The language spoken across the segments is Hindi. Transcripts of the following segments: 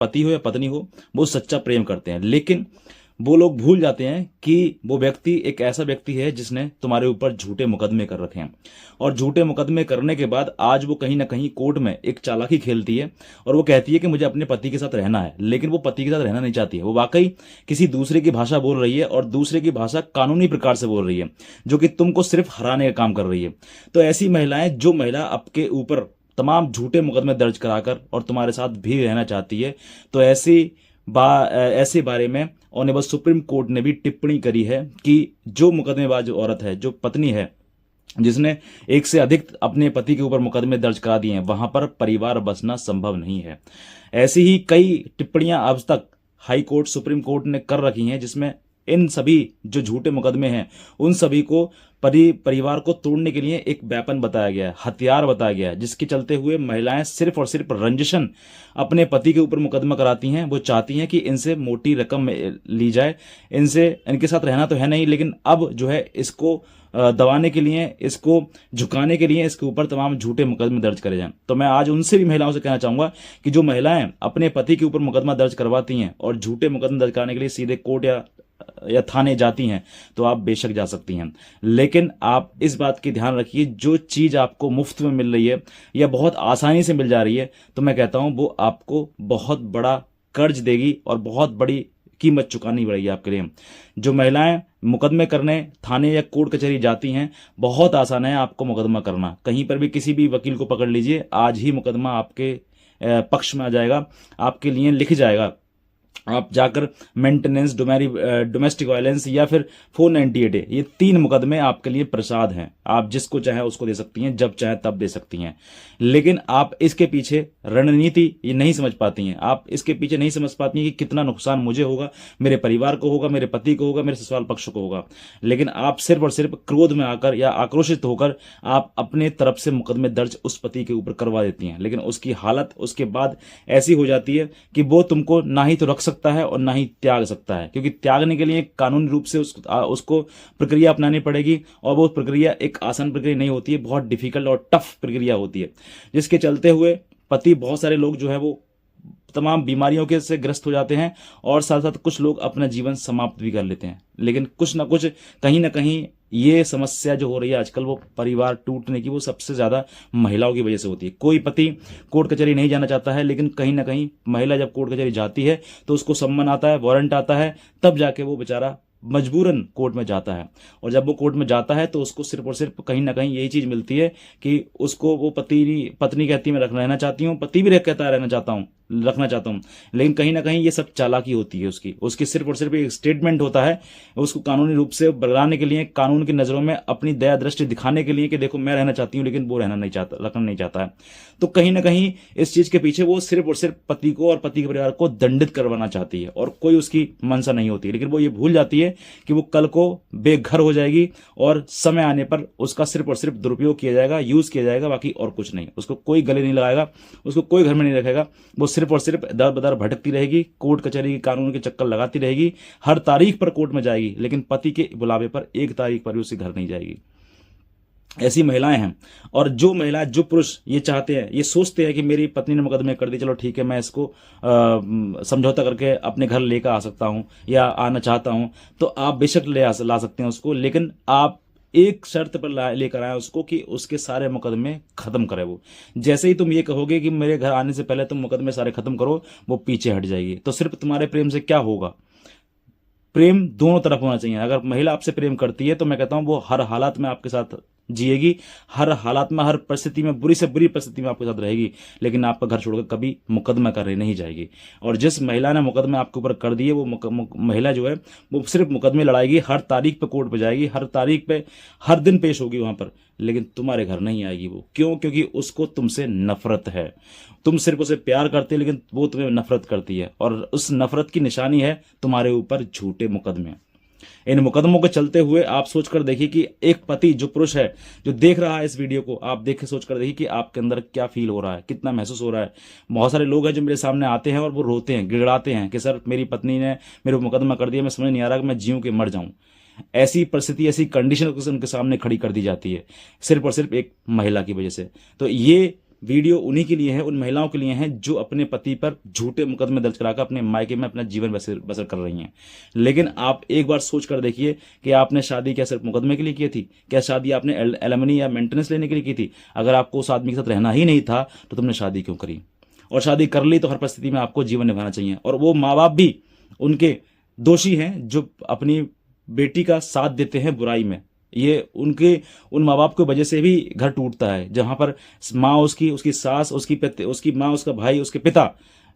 पति हो या पत्नी हो, वो सच्चा प्रेम करते हैं, लेकिन वो लोग भूल जाते हैं कि वो व्यक्ति एक ऐसा व्यक्ति है जिसने तुम्हारे ऊपर झूठे मुकदमे कर रखे हैं। और झूठे मुकदमे करने के बाद आज वो कहीं ना कहीं कोर्ट में एक चालाकी खेलती है और वो कहती है कि मुझे अपने पति के साथ रहना है, लेकिन वो पति के साथ रहना नहीं चाहती है। वो वाकई किसी दूसरे की भाषा बोल रही है और दूसरे की भाषा कानूनी प्रकार से बोल रही है, जो कि तुमको सिर्फ हराने का काम कर रही है। तो ऐसी महिलाएं, जो महिला आपके ऊपर तमाम झूठे मुकदमे दर्ज कराकर और तुम्हारे साथ भी रहना चाहती है, तो ऐसे बारे में ऑनरेबल सुप्रीम कोर्ट ने भी टिप्पणी करी है कि जो मुकदमेबाज औरत है, जो पत्नी है, जिसने एक से अधिक अपने पति के ऊपर मुकदमे दर्ज करा दिए हैं, वहां पर परिवार बसना संभव नहीं है। ऐसी ही कई टिप्पणियां अब तक हाई कोर्ट, सुप्रीम कोर्ट ने कर रखी हैं, जिसमें इन सभी जो झूठे मुकदमे हैं उन सभी को परिवार को तोड़ने के लिए एक वेपन बताया गया है, हथियार बताया गया है, जिसके चलते हुए महिलाएं सिर्फ और सिर्फ रंजिशन अपने पति के ऊपर मुकदमा कराती हैं। वो चाहती हैं कि इनसे मोटी रकम ली जाए, इनके साथ रहना तो है नहीं, लेकिन अब जो है इसको दबाने के लिए, इसको झुकाने के लिए इसके ऊपर तमाम झूठे मुकदमे दर्ज करे जाएं। तो मैं आज उनसे भी महिलाओं से कहना चाहूंगा कि जो महिलाएं अपने पति के ऊपर मुकदमा दर्ज करवाती हैं और झूठे मुकदमे दर्ज कराने के लिए सीधे कोर्ट या थाने जाती हैं, तो आप बेशक जा सकती हैं, लेकिन आप इस बात की ध्यान रखिए, जो चीज आपको मुफ्त में मिल रही है या बहुत आसानी से मिल जा रही है, तो मैं कहता हूं वो आपको बहुत बड़ा कर्ज देगी और बहुत बड़ी कीमत चुकानी पड़ेगी आपके लिए। जो महिलाएं मुकदमे करने थाने या कोर्ट कचहरी जाती हैं, बहुत आसान है आपको मुकदमा करना। कहीं पर भी किसी भी वकील को पकड़ लीजिए, आज ही मुकदमा आपके पक्ष में आ जाएगा, आपके लिए लिख जाएगा। आप जाकर मेंटेनेंस, डोमेस्टिक वायलेंस या फिर 498A, ये 3 मुकदमे आपके लिए प्रसाद हैं। आप जिसको चाहे उसको दे सकती हैं, जब चाहे तब दे सकती हैं, लेकिन आप इसके पीछे रणनीति ये नहीं समझ पाती हैं। आप इसके पीछे नहीं समझ पाती हैं कि कितना नुकसान मुझे होगा, मेरे परिवार को होगा, मेरे पति को होगा, मेरे ससुराल पक्ष को होगा, लेकिन आप सिर्फ और सिर्फ क्रोध में आकर या आक्रोशित होकर आप अपने तरफ से मुकदमे दर्ज उस पति के ऊपर करवा देती हैं। लेकिन उसकी हालत उसके बाद ऐसी हो जाती है कि वो तुमको ना ही तो रख सकता है और ना ही त्याग सकता है, क्योंकि त्यागने के लिए कानूनी रूप से उसको प्रक्रिया अपनानी पड़ेगी, और वो प्रक्रिया एक आसान प्रक्रिया नहीं होती है, बहुत डिफिकल्ट और टफ प्रक्रिया होती है, जिसके चलते हुए पति, बहुत सारे लोग जो है वो तमाम बीमारियों के से ग्रस्त हो जाते हैं और साथ साथ कुछ लोग अपना जीवन समाप्त भी कर लेते हैं। लेकिन कुछ ना कुछ, कहीं ना कहीं ये समस्या जो हो रही है आजकल, वो परिवार टूटने की, वो सबसे ज्यादा महिलाओं की वजह से होती है। कोई पति कोर्ट कचहरी नहीं जाना चाहता है, लेकिन कहीं ना कहीं महिला जब कोर्ट कचहरी जाती है तो उसको सम्मन आता है, वारंट आता है, तब जाके वो बेचारा मजबूरन कोर्ट में जाता है। और जब वो कोर्ट में जाता है तो उसको सिर्फ और सिर्फ कहीं ना कहीं यही चीज मिलती है कि उसको वो पत्नी कहती है मैं रहना चाहती हूँ, पति भी कहता है रखना चाहता हूं, लेकिन कहीं ना कहीं ये सब चालाकी होती है उसकी सिर्फ और सिर्फ एक स्टेटमेंट होता है, उसको कानूनी रूप से बरगलाने के लिए, कानून की नजरों में अपनी दया दृष्टि दिखाने के लिए कि देखो मैं रहना चाहती हूं, लेकिन वो रखना नहीं चाहता है। तो कहीं ना कहीं इस चीज के पीछे वो सिर्फ और सिर्फ पति को और पति के परिवार को दंडित करवाना चाहती है, और कोई उसकी मंशा नहीं होती। लेकिन वो ये भूल जाती है कि वो कल को बेघर हो जाएगी और समय आने पर उसका सिर्फ और सिर्फ दुरुपयोग किया जाएगा, यूज किया जाएगा, बाकी और कुछ नहीं। उसको कोई गले नहीं लगाएगा, उसको कोई घर में नहीं रखेगा, वो सिर्फ और सिर्फ दर बदर भटकती रहेगी, कोर्ट कचहरी के कानून के चक्कर लगाती रहेगी, हर तारीख पर कोर्ट में जाएगी, लेकिन पति के बुलावे पर एक तारीख पर भी उसके घर नहीं जाएगी। ऐसी महिलाएं हैं। और जो महिला, जो पुरुष ये चाहते हैं, ये सोचते हैं कि मेरी पत्नी ने मुकदमे कर दी, चलो ठीक है, मैं इसको समझौता करके अपने घर लेकर आ सकता हूं या आना चाहता हूं, तो आप बेशक ला सकते हैं उसको, लेकिन आप एक शर्त पर लेकर आए उसको कि उसके सारे मुकदमे खत्म करे। वो जैसे ही तुम ये कहोगे कि मेरे घर आने से पहले तुम मुकदमे सारे खत्म करो, वो पीछे हट जाएगी। तो सिर्फ तुम्हारे प्रेम से क्या होगा? प्रेम दोनों तरफ होना चाहिए। अगर महिला आपसे प्रेम करती है तो मैं कहता हूं वो हर हालात में आपके साथ जिएगी, हर हालात में, हर परिस्थिति में, बुरी से बुरी परिस्थिति में आपके साथ रहेगी, लेकिन आपका घर छोड़कर कभी मुकदमा करने नहीं जाएगी। और जिस महिला ने मुकदमे आपके ऊपर कर दिए, वो महिला जो है वो सिर्फ मुकदमे लड़ाएगी, हर तारीख पे कोर्ट पे जाएगी, हर तारीख पे हर दिन पेश होगी वहां पर, लेकिन तुम्हारे घर नहीं आएगी वो। क्यों? क्योंकि उसको तुमसे नफरत है। तुम सिर्फ उसे प्यार करते हो, लेकिन वो तुम्हें नफरत करती है, और उस नफरत की निशानी है तुम्हारे ऊपर झूठे मुकदमे। इन मुकदमों के चलते हुए आप सोचकर देखिए कि एक पति, जो पुरुष है, जो देख रहा है इस वीडियो को, आप देख के सोचकर देखिए कि आपके अंदर क्या फील हो रहा है, कितना महसूस हो रहा है। बहुत सारे लोग हैं जो मेरे सामने आते हैं और वो रोते हैं, गिड़गिड़ाते हैं कि सर मेरी पत्नी ने मेरे मुकदमा कर दिया, मैं समझ नहीं आ रहा कि मैं जीऊं कि मर जाऊं। ऐसी परिस्थिति, ऐसी कंडीशन उनके सामने खड़ी कर दी जाती है सिर्फ और सिर्फ एक महिला की वजह से। तो ये वीडियो उन्हीं के लिए है, उन महिलाओं के लिए है जो अपने पति पर झूठे मुकदमे दर्ज कराकर अपने मायके में अपना जीवन बसर कर रही हैं। लेकिन आप एक बार सोच कर देखिए कि आपने शादी क्या सिर्फ मुकदमे के लिए की थी? क्या शादी आपने एलिमनी या मेंटेनेंस लेने के लिए की थी? अगर आपको उस आदमी के साथ रहना ही नहीं था तो तुमने शादी क्यों करी? और शादी कर ली तो हर परिस्थिति में आपको जीवन निभाना चाहिए। और वो माँ बाप भी उनके दोषी हैं जो अपनी बेटी का साथ देते हैं बुराई में। ये उन माँ बाप की वजह से भी घर टूटता है, जहां पर माँ उसकी सास, उसकी माँ, उसका भाई, उसके पिता,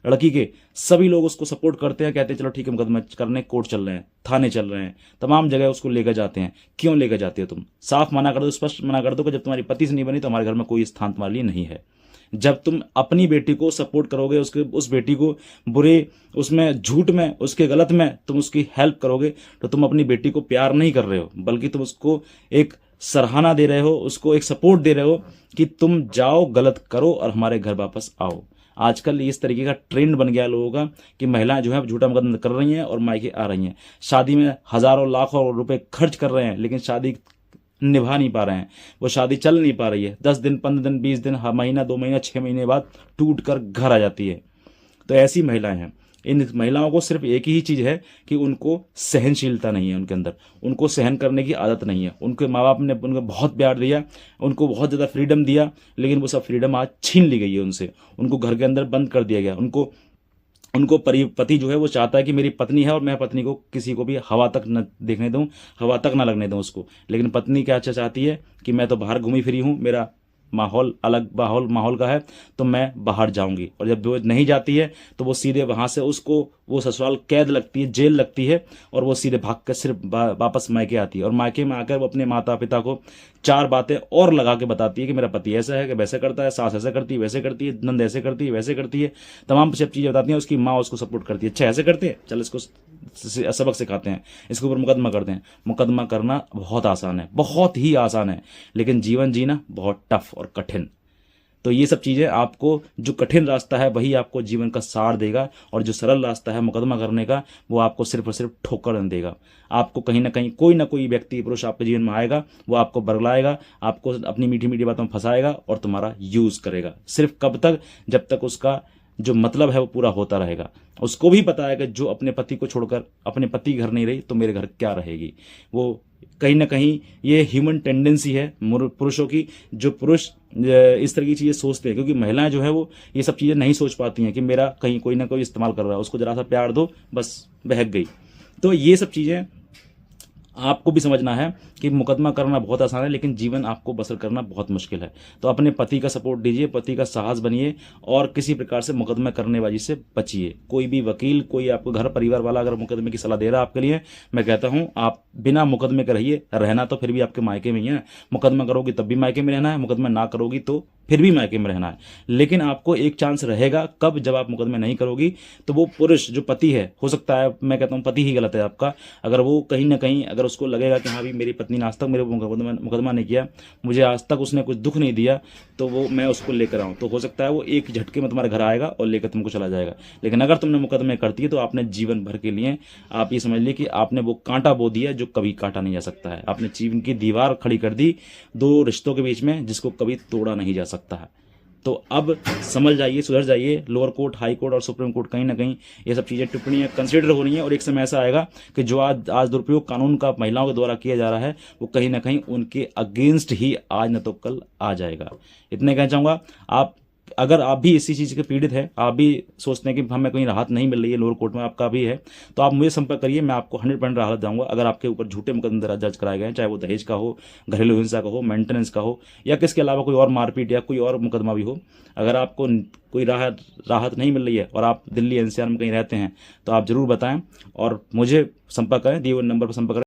लड़की के सभी लोग उसको सपोर्ट करते हैं, कहते हैं चलो ठीक है मुकदमा करने कोर्ट चल रहे हैं, थाने चल रहे हैं, तमाम जगह उसको लेकर जाते हैं। क्यों लेकर जाते हो तुम? साफ मना कर दो, स्पष्ट मना कर दो कि जब तुम्हारी पति से नहीं बनी तो हमारे घर में कोई स्थान तुम्हारे लिए नहीं है। जब तुम अपनी बेटी को सपोर्ट करोगे, उस बेटी को बुरे उसमें, झूठ में, उसके गलत में तुम उसकी हेल्प करोगे, तो तुम अपनी बेटी को प्यार नहीं कर रहे हो, बल्कि तुम उसको एक सराहना दे रहे हो, उसको एक सपोर्ट दे रहे हो कि तुम जाओ, गलत करो और हमारे घर वापस आओ। आजकल इस तरीके का ट्रेंड बन गया लोगों का कि महिलाएं जो है झूठा मुकदमा कर रही हैं और मायके आ रही हैं, शादी में हजारों लाखों रुपए खर्च कर रहे हैं, लेकिन शादी निभा नहीं पा रहे हैं, वो शादी चल नहीं पा रही है। 10 दिन, 15 दिन, 20 दिन, महीना, 2 महीना, 6 महीने बाद टूट कर घर आ जाती है। तो ऐसी महिलाएं हैं। इन महिलाओं को सिर्फ एक ही चीज है कि उनको सहनशीलता नहीं है, उनके अंदर उनको सहन करने की आदत नहीं है। उनके माँ बाप ने उनको बहुत प्यार दिया, उनको बहुत ज़्यादा फ्रीडम दिया, लेकिन वो सब फ्रीडम आज छीन ली गई है उनसे। उनको घर के अंदर बंद कर दिया गया। उनको पति जो है वो चाहता है कि मेरी पत्नी है और मैं पत्नी को किसी को भी हवा तक न देखने दूं, हवा तक न लगने दूं उसको। लेकिन पत्नी क्या चाहती है कि मैं तो बाहर घूमी फिरी हूं, मेरा माहौल अलग माहौल का है, तो मैं बाहर जाऊंगी। और जब वो नहीं जाती है तो वो सीधे वहां से उसको वो ससुराल कैद लगती है, जेल लगती है, और वो सीधे भाग कर सिर्फ वापस मायके आती है। और मायके में आकर वो अपने माता पिता को 4 बातें और लगा के बताती है कि मेरा पति ऐसा है कि वैसे करता है, सास ऐसे करती है, वैसे करती है, नंद ऐसे करती है, वैसे करती है, तमाम सब चीजें बताती हैं। उसकी माँ उसको सपोर्ट करती है, अच्छा ऐसे करते हैं, चल इसको सबक सिखाते हैं, इसके ऊपर मुकदमा करते हैं। मुकदमा करना बहुत आसान है, बहुत ही आसान है, लेकिन जीवन जीना बहुत टफ और कठिन। तो ये सब चीजें आपको, जो कठिन रास्ता है वही आपको जीवन का सार देगा, और जो सरल रास्ता है मुकदमा करने का वो आपको सिर्फ और सिर्फ ठोकर देगा। आपको कहीं ना कहीं कोई ना कोई व्यक्ति, पुरुष आपके जीवन में आएगा, वो आपको बरगलाएगा, आपको अपनी मीठी मीठी बातों में फंसाएगा और तुम्हारा यूज करेगा। सिर्फ कब तक? जब तक उसका जो मतलब है वो पूरा होता रहेगा। उसको भी पता है कि जो अपने पति को छोड़कर अपने पति घर नहीं रही तो मेरे घर क्या रहेगी। वो कहीं ना कहीं ये ह्यूमन टेंडेंसी है पुरुषों की, जो पुरुष इस तरह की चीजें सोचते हैं, क्योंकि महिलाएं जो है वो ये सब चीजें नहीं सोच पाती हैं कि मेरा कहीं कोई ना कोई इस्तेमाल कर रहा है, उसको जरा सा प्यार दो बस बहक गई। तो ये सब चीजें आपको भी समझना है कि मुकदमा करना बहुत आसान है, लेकिन जीवन आपको बसर करना बहुत मुश्किल है। तो अपने पति का सपोर्ट दीजिए, पति का साहस बनिए, और किसी प्रकार से मुकदमा करनेबाजी से बचिए। कोई भी वकील, कोई आपको घर परिवार वाला अगर मुकदमे की सलाह दे रहा है आपके लिए, मैं कहता हूं आप बिना मुकदमे के रहिए। रहना तो फिर भी आपके मायके में ही है, मुकदमा करोगी तब भी मायके में रहना है, मुकदमा ना करोगी तो फिर भी मायके में रहना है। लेकिन आपको एक चांस रहेगा, कब? जब आप मुकदमे नहीं करोगी तो वो पुरुष जो पति है, हो सकता है, मैं कहता हूं पति ही गलत है आपका, अगर वो कहीं ना कहीं अगर उसको लगेगा कि हाँ भी मेरी पत्नी ने आज तक मेरे मुकदमा नहीं किया, मुझे आज तक उसने कुछ दुख नहीं दिया, तो वो मैं उसको लेकर आऊं, तो हो सकता है वो एक झटके में तुम्हारे घर आएगा और लेकर तुमको चला जाएगा। लेकिन अगर तुमने मुकदमे करती है तो आपने जीवन भर के लिए, आप ये समझ लीजिए कि आपने वो कांटा बो दिया जो कभी काटा नहीं जा सकता है। आपने जीवन की दीवार खड़ी कर दी 2 रिश्तों के बीच में, जिसको कभी तोड़ा नहीं जा सकता है। तो अब समझ जाइए, सुधर जाइए। लोअर कोर्ट, हाई कोर्ट और सुप्रीम कोर्ट कहीं ना कहीं ये सब चीजें, टिप्पणियां कंसिडर हो रही हैं, और एक समय ऐसा आएगा कि जो आज दुरुपयोग कानून का महिलाओं के द्वारा किया जा रहा है वो कहीं ना कहीं उनके अगेंस्ट ही आज न तो कल आ जाएगा। इतने कहना चाहूंगा। अगर आप भी इसी चीज के पीड़ित हैं, आप भी सोचते हैं कि हमें कहीं राहत नहीं मिल रही है, लोअर कोर्ट में आपका भी है, तो आप मुझे संपर्क करिए, मैं आपको 100% राहत दूंगा। अगर आपके ऊपर झूठे मुकदमे दर्ज कराए गए हैं, चाहे वो दहेज का हो, घरेलू हिंसा का हो, मेंटेनेंस का हो, या किसके अलावा कोई और मारपीट या कोई और मुकदमा भी हो, अगर आपको कोई राहत नहीं मिल रही है और आप दिल्ली NCR में कहीं रहते हैं तो आप जरूर बताएं और मुझे संपर्क करें, दिए हुए नंबर पर संपर्क करें।